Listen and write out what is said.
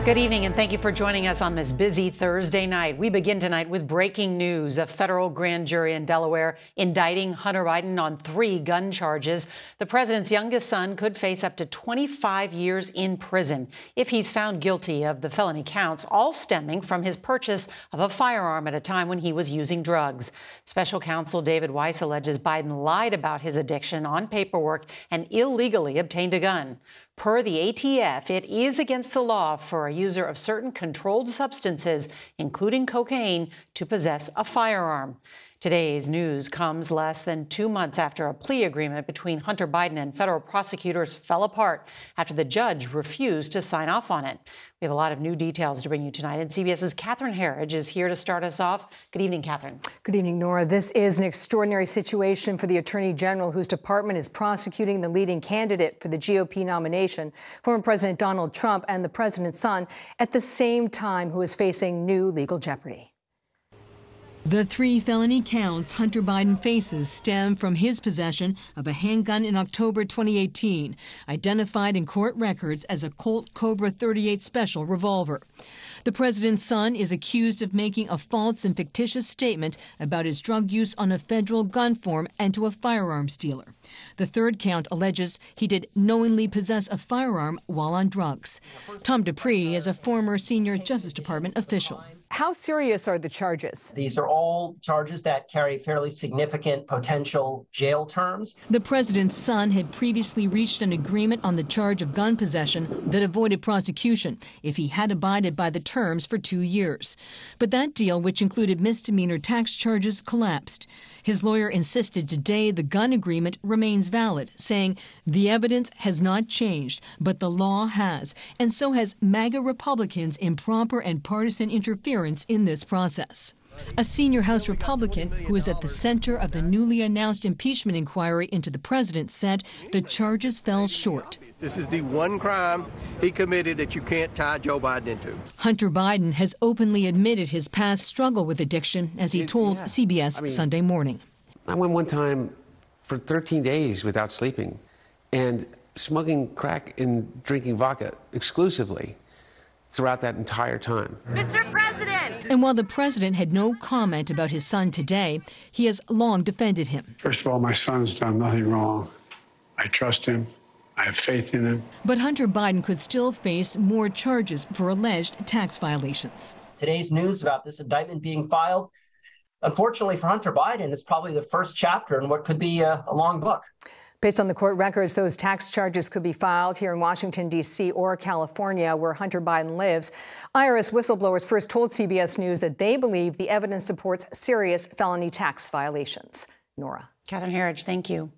Good evening, and thank you for joining us on this busy Thursday night. We begin tonight with breaking news. A federal grand jury in Delaware indicting Hunter Biden on 3 gun charges. The president's youngest son could face up to 25 years in prison if he's found guilty of the felony counts, all stemming from his purchase of a firearm at a time when he was using drugs. Special counsel David Weiss alleges Biden lied about his addiction on paperwork and illegally obtained a gun. Per the ATF, it is against the law for a user of certain controlled substances, including cocaine, to possess a firearm. Today's news comes less than 2 months after a plea agreement between Hunter Biden and federal prosecutors fell apart after the judge refused to sign off on it. We have a lot of new details to bring you tonight, and CBS's Catherine Herridge is here to start us off. Good evening, Catherine. Good evening, Nora. This is an extraordinary situation for the Attorney General, whose department is prosecuting the leading candidate for the GOP nomination, former President Donald Trump, and the president's son, at the same time, who is facing new legal jeopardy. The 3 felony counts Hunter Biden faces stem from his possession of a handgun in October 2018, identified in court records as a Colt Cobra 38 Special revolver. The president's son is accused of making a false and fictitious statement about his drug use on a federal gun form and to a firearms dealer. The 3rd count alleges he did knowingly possess a firearm while on drugs. Tom Dupree is a former senior Justice Department official. How serious are the charges? These are all charges that carry fairly significant potential jail terms. The president's son had previously reached an agreement on the charge of gun possession that avoided prosecution if he had abided by the terms for 2 years. But that deal, which included misdemeanor tax charges, collapsed. His lawyer insisted today the gun agreement remains valid, saying the evidence has not changed, but the law has, and so has MAGA Republicans' improper and partisan interference in this process. A senior House Republican who is at the center of the newly announced impeachment inquiry into the president said the charges fell short. This is the one crime he committed that you can't tie Joe Biden into. Hunter Biden has openly admitted his past struggle with addiction, as he told CBS Sunday Morning. I went one time for 13 days without sleeping and smoking crack and drinking vodka exclusively throughout that entire time. Mr. President! And while the president had no comment about his son today, he has long defended him. First of all, my son's done nothing wrong. I trust him. I have faith in him. But Hunter Biden could still face more charges for alleged tax violations. Today's news about this indictment being filed, unfortunately for Hunter Biden, it's probably the first chapter in what could be a long book. Based on the court records, those tax charges could be filed here in Washington, D.C. or California, where Hunter Biden lives. IRS whistleblowers first told CBS News that they believe the evidence supports serious felony tax violations. Nora. Catherine Herridge, thank you.